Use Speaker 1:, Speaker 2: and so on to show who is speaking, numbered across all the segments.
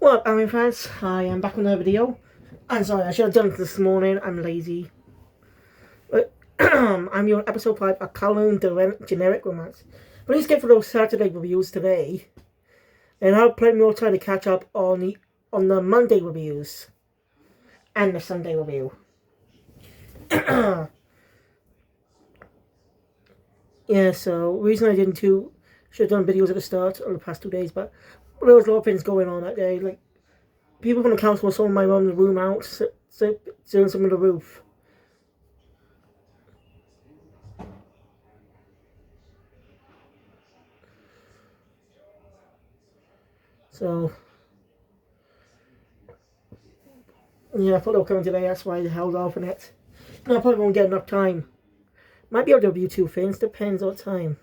Speaker 1: What up, anime fans? I am back with another video. I'm sorry, I should have done it this morning. I'm lazy. But I'm your episode 5, a Kowloon generic romance. Please get for those Saturday reviews today. And I'll plenty more time to catch up on the Monday reviews. And the Sunday review. Yeah, so reason I didn't should have done videos at the start of the past 2 days, but there was a lot of things going on that day. Like, people from the council saw my mum's room out, doing some on the roof. So, yeah, I thought they were coming today, that's why I held off on it. No, I probably won't get enough time. Might be able to review 2 things, depends on time.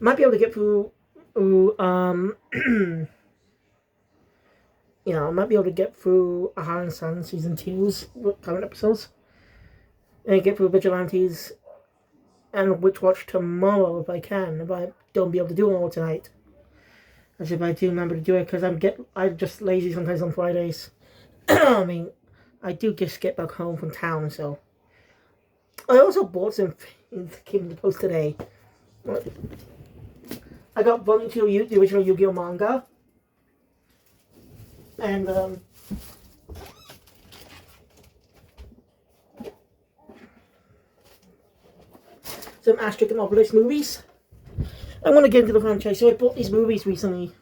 Speaker 1: Might be able to get through, I might be able to get through A High and Sun Season 2's current episodes. And get through Vigilantes and Witch Watch tomorrow if I can. If I don't be able to do it all tonight. As if I do remember to do it, because I'm just lazy sometimes on Fridays. I mean, I do just get back home from town, so. I also bought some things that came in the post today. I got Volume 2 the original Yu-Gi-Oh! Manga. And, some Asterix and Obelix movies. I want to get into the franchise, so I bought these movies recently.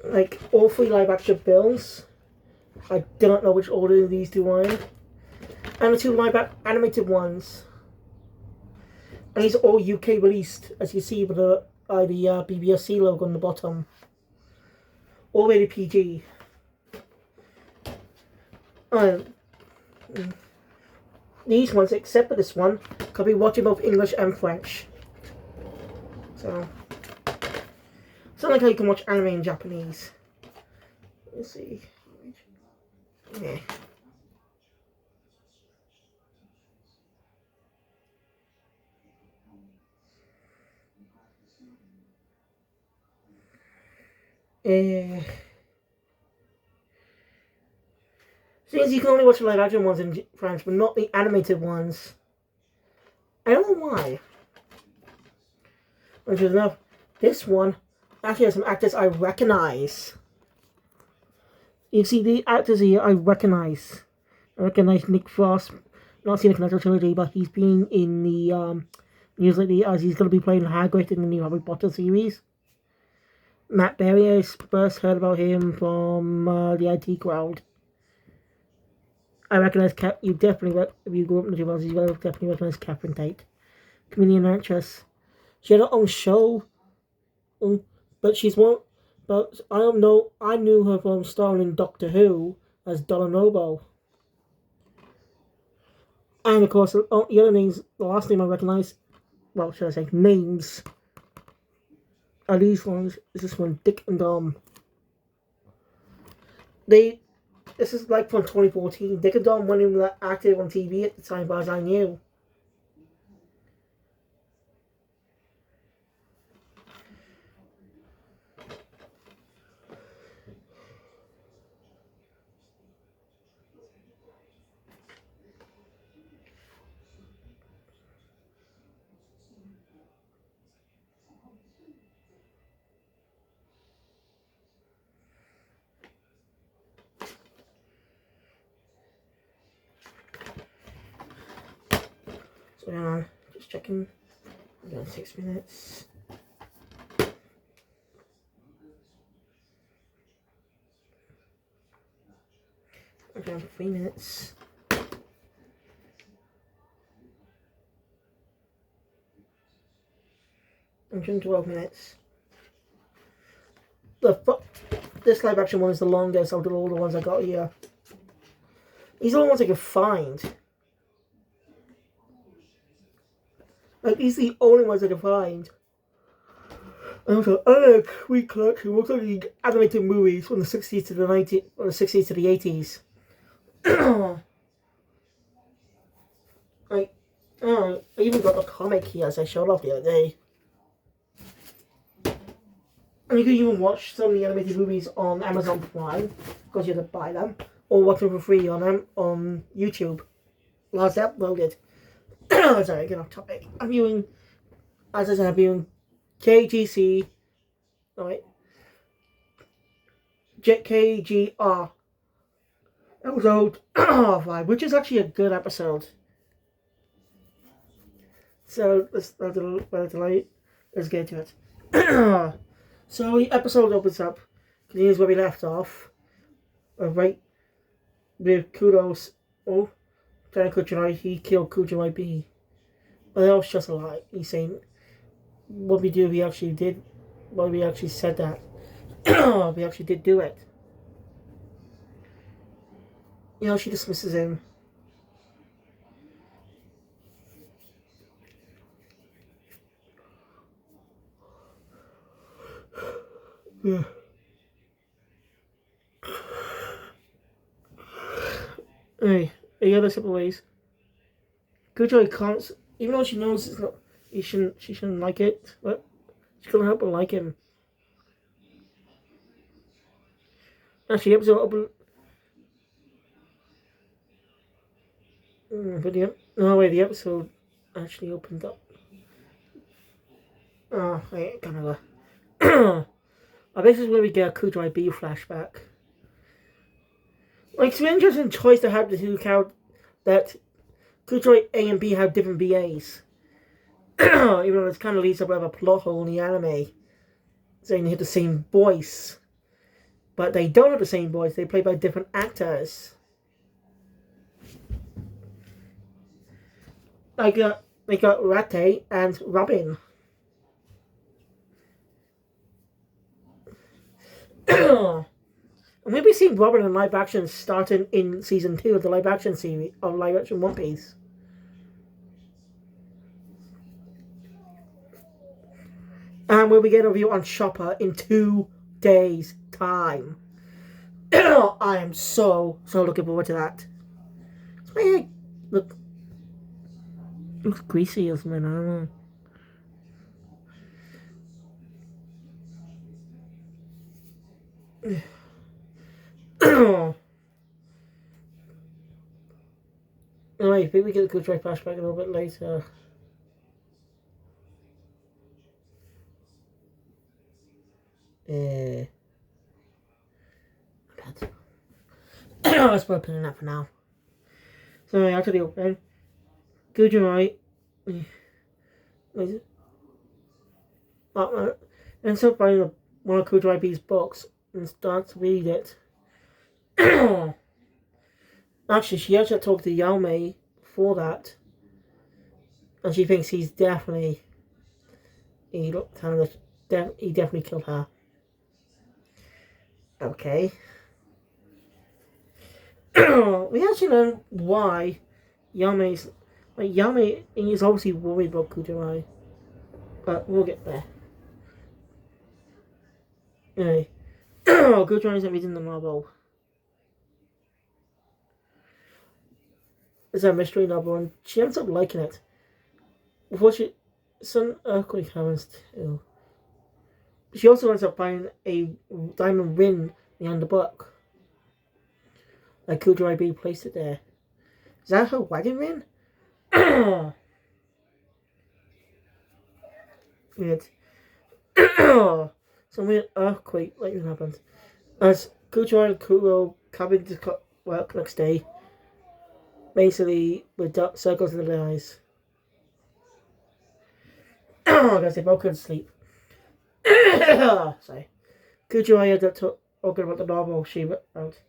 Speaker 1: Like, all 3 live-action films. I do not know which order these 2 are in. And the 2 animated ones. And these are all UK released, as you see with the BBFC logo on the bottom. All rated PG. These ones, except for this one, could be watching both English and French. So, it's not like how you can watch anime in Japanese. Let's see. Yeah. Seems you can only watch the live action ones in French, but not the animated ones. I don't know why. Which is enough. This one actually has some actors I recognize. You see the actors here I recognize. I recognize Nick Frost. Not seen the Connector trilogy, but he's been in the news lately as he's going to be playing Hagrid in the new Harry Potter series. Matt Berry, I first heard about him from the IT crowd. I recognize you definitely, if you grew up in the 2000s, you definitely recognize Catherine Tate. Comedian actress. She had her own show, but she's one. But I don't know. I knew her from starring in Doctor Who as Donna Noble. And of course, the other names, the last name I recognize, well, should I say, names, are these ones. Is this one, Dick and Dom. This is like from 2014. Dick and Dom weren't even active on TV at the time, but as I knew. So just checking. We're doing 6 minutes. We're doing 3 minutes. I'm doing 12 minutes. This live action one is the longest out of all the ones I got here. These are the ones I can find. Like, these are the only ones I can find. And also, unlike Sweet Collection, most of the animated movies from the 60s to the 90s, or the 60s to the 80s. I even got the comic here as I showed off the other day. And you can even watch some of the animated movies on Amazon Prime, because you have to buy them, or watch them for free on YouTube. Last uploaded. Sorry, get off topic. I'm viewing, as I said, I'm viewing KGC, alright, KGR episode 5, which is actually a good episode. So let's get to it. So the episode opens up, continues where we left off, right, with Kudos. Trying to Kujanai, he killed Kujanai B. But that was just a lie. He's saying, what we do, we actually did, well, we actually said that. We actually did do it. You know, she dismisses him. Yeah. Hey, the other simple ways. Kujanai can't, even though she knows it's not, she shouldn't like it, but she couldn't help but like him. Actually, the episode open. The episode actually opened up. Oh, wait, Canada. This is where we get a Kujanai B flashback. Like, it's an interesting choice to have the two count that Kujanai A and B have different BAs. Even though it kind of leads up a plot hole in the anime, saying they have the same voice. But they don't have the same voice, they play by different actors. They got Rate and Robin. And we'll be seeing Robin in live action starting in season 2 of the live action series of live action One Piece. And we'll be getting a review on Chopper in 2 days' time. I am so looking forward to that. My hair looks greasy or something, I don't know. Anyway, maybe we get the Kujanai flashback a little bit later. Let's put a pin in that for now. So anyway, after the open, Kujanai ends up buying one of Kujanai B's books and starts to read it. Actually, she actually talked to Yaume before that, and she thinks he's definitely he definitely killed her. Okay. We actually know why Yaume is obviously worried about Kujanai, but we'll get there. Anyway, Kujanai isn't reading the novel. It's a mystery novel, and she ends up liking it. Before some earthquake happens too. She also ends up finding a diamond ring behind the book. Like Kujanai B placed it there. Is that her wedding ring? Weird. Some weird earthquake like happened. As Kujanai and Kuro come into work next day, basically with dark circles in their eyes. I guess they both couldn't sleep. Sorry. Kujanai ended up talking about the novel she wrote.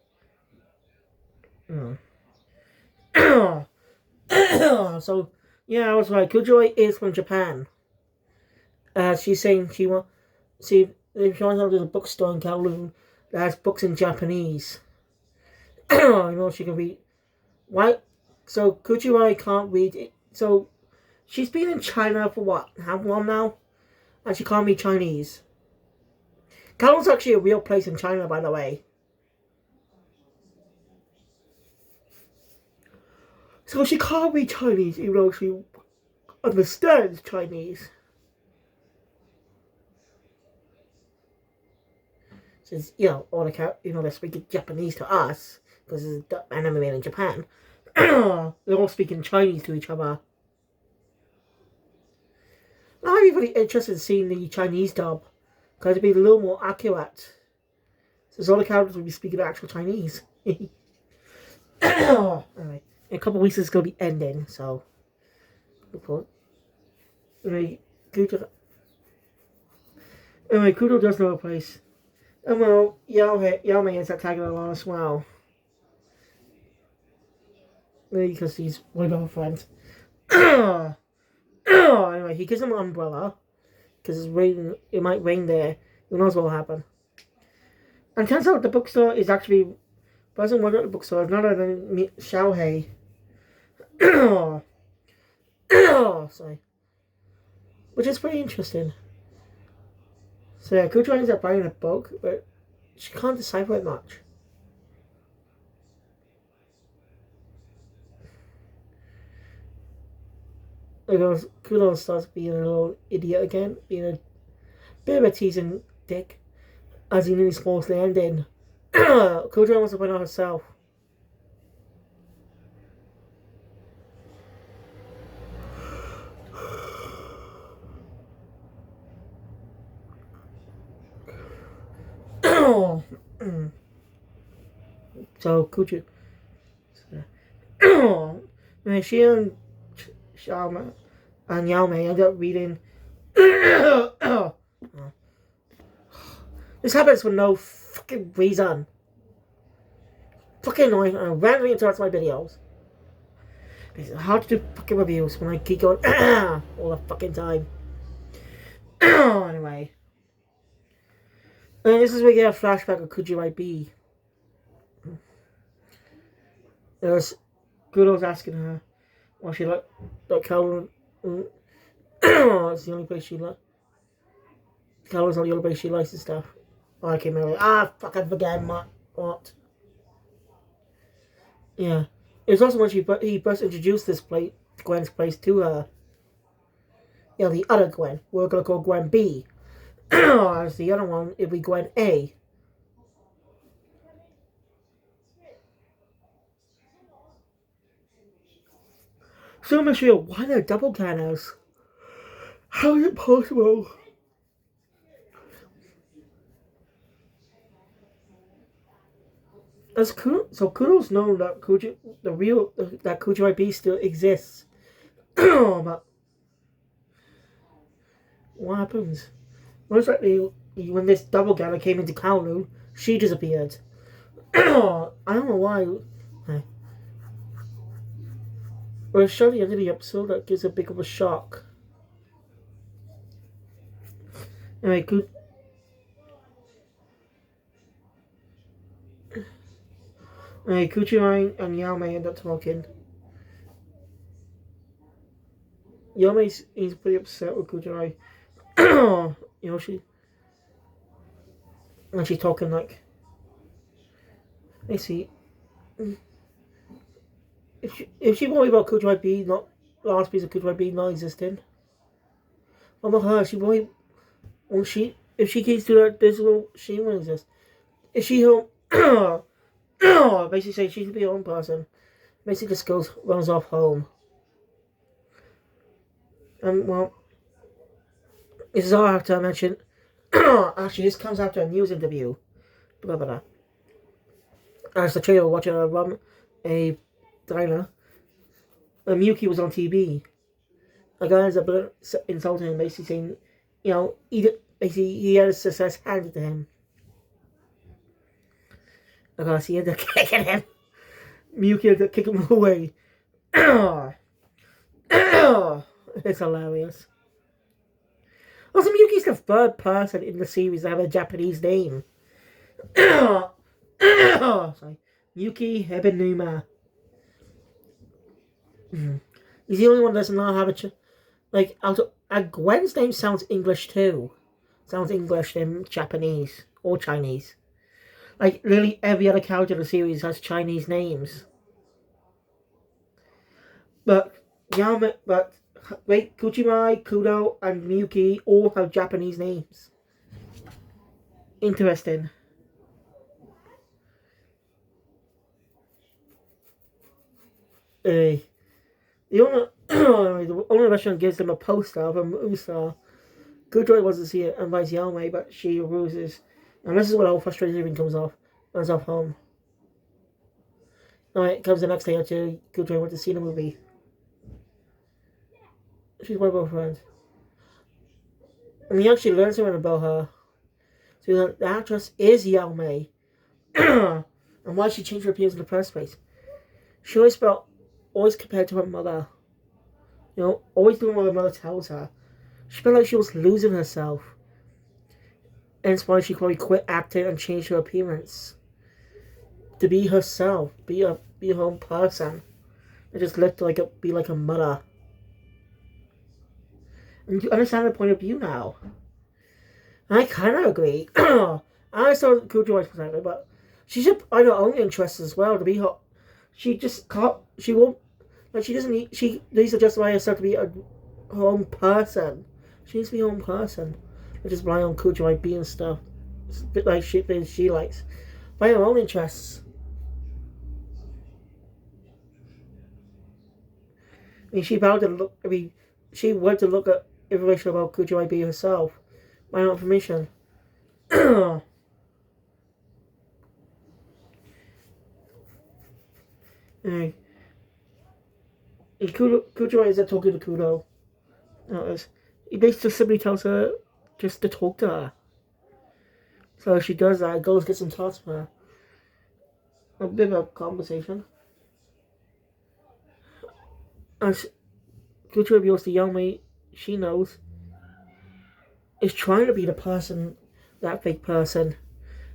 Speaker 1: So, yeah, I was right. Kujanai is from Japan. She's saying she wants to there's a bookstore in Kowloon that has books in Japanese. She can read. Why? So Kujanai can't read it. So she's been in China for what? How long now? And she can't read Chinese. Kowloon's actually a real place in China, by the way. So she can't read Chinese, even though she understands Chinese. Since, all the they're speaking Japanese to us, because it's anime made in Japan. They're all speaking Chinese to each other. Now I'd be really interested in seeing the Chinese dub, because it'd be a little more accurate. Since all the characters will be speaking actual Chinese. Anyway, in a couple of weeks it's going to be ending, so. Anyway, Kudo does know a place. And well, Yao Mei ends up tagging along as well. Maybe because he's one of her friends. Anyway, he gives him an umbrella. Because it's raining, it might rain there. Who knows what will happen. And turns out the bookstore is actually doesn't work at the bookstore. It's not at Xiaohei. Sorry. Which is pretty interesting. So yeah, Kujo ends up buying a book, but she can't decipher it much. Because Kudo starts being a little idiot again, being a bit of a teasing dick, as he nearly spoils the ending. Kujo wants to find out herself. So Kujo, she and Xiaoma and Yao Mei end up reading. This happens for no fucking reason. Fucking annoying. I randomly interrupt my videos. It's hard to do fucking reviews when I keep going all the fucking time. Anyway. And this is where we get a flashback of Kujirai B. There's Kudo's asking her why she like Kowloon. It's the only place she likes. Kowloon's not the only place she likes and stuff. I came out like, fucking forget what. Yeah. It was also when he first introduced this place, Gwen's place, to her. The other Gwen. We're gonna call Gwen B. As the other one, it'd be Gwen A. So I'm sure why they're double canners? How is it possible? So Kudo's known that that Kujirai B still exists. But what happens? Most likely, when this double gather came into Kowloon, she disappeared. I don't know why. Well, it's showing the end of the episode that gives a big of a shock. Anyway, Kuchirai and Yao Mei end up talking. Yao Mei's he's pretty upset with Kuchirai. When she's talking like, let's see. If she worried about Kujirai B, not last piece of Kujirai B not existing. Well, not her. She worried. Well, if she keeps to that, she won't exist. If she basically say she should be her own person. Basically just runs off home. And well, this is all I have to mention. Actually, this comes after a news interview. Blah blah blah. As the trio watching a diner, and Miyuki was on TV. A guy ends up insulting him, basically saying, he had a success handed to him. Because he ended up kicking him. Miyuki ended up kicking him away. It's hilarious. Also, Miyuki's the third person in the series to have a Japanese name. Sorry. Miyuki Ebenuma. He's the only one that does not have Gwen's name sounds English too. Sounds English and Japanese or Chinese. Like literally every other character in the series has Chinese names. But wait, Kuchimai, Kudo, and Miyuki all have Japanese names. Interesting. The owner, the owner of the restaurant gives them a poster of a Musa. Goodroy wants to see it and invites Yame, but she refuses. And this is when all frustration runs off home. Alright, it comes the next day or two. Goodroy went to see the movie. She's my girlfriend. And he actually learns something about her. So the actress is Yame. And why she changed her appearance in the first place. She always compared to her mother. You know, always doing what her mother tells her. She felt like she was losing herself. And it's why she probably quit acting and changed her appearance. To be herself. Be her own person. And just be like a mother. And you understand the point of view now. And I kind of agree. I saw Kujoi's perspective, but she should find her own interests as well to be her. She just can't. She won't. Like she doesn't need. She needs to justify herself to be her own person. She needs to be her own person. Not just rely on Kujoi being stuff. It's a bit like things she likes. By her own interests. I mean, she vowed to look. I mean, she went to look at information about Kujoi being herself. My own information. Anyway. Kujoi is talking to Kudo. He basically simply tells her just to talk to her. So she does that, goes get some thoughts from her. A bit of a conversation. As Kujoi reveals the young mate she knows is trying to be the person, that fake person,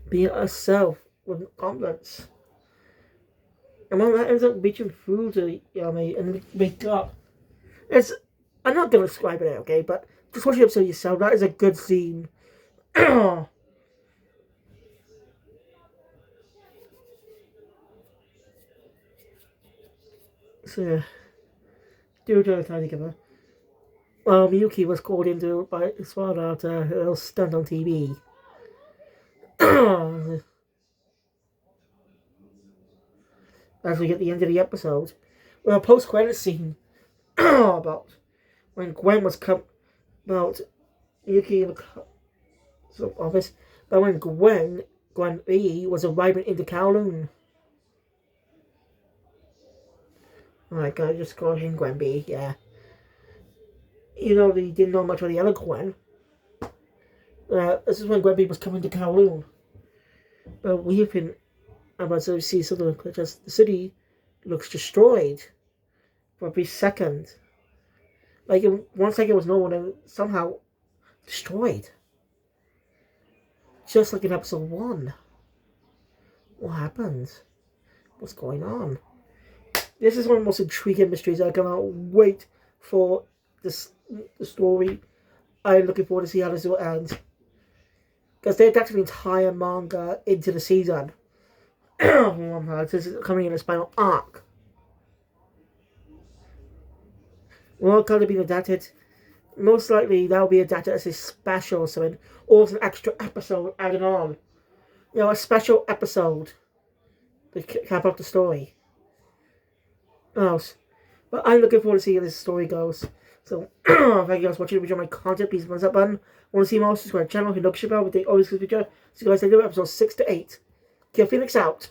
Speaker 1: being herself with confidence. And when that ends up reaching through to Yami and make up, I'm not going to describe it, okay, but just watch the episode yourself. That is a good scene. So, yeah. Do the time together. Well, Miyuki was called into by his father after a little stunt on TV. As we get the end of the episode, well, a post-credit scene about when Gwen was about Miyuki in the office, but when Gwen E was arriving into Kowloon. Oh my god, just call him Gwen B, yeah. You know, they didn't know much about the other Gwen. This is when Gwen B was coming to Kowloon. But we've been about to see something like just the city looks destroyed for a brief second. Like, in 1 second it was normal, and somehow destroyed. Just like in episode 1. What happened? What's going on? This is one of the most intriguing mysteries. I cannot wait for the story. I'm looking forward to see how this will end. Because they adapted the entire manga into the season. This is coming in its final arc. Well, kind of being adapted. Most likely that will be adapted as a special or something. Or as an extra episode added on. You know, a special episode to cap off the story. Else. But I'm looking forward to seeing how this story goes. So, thank you guys for watching. If you enjoy my content, please thumbs up button. Want to see more? Subscribe to the channel. Hit the notification bell with the always good video. See you guys later. Episode 6 to 8. Kill Phoenix out.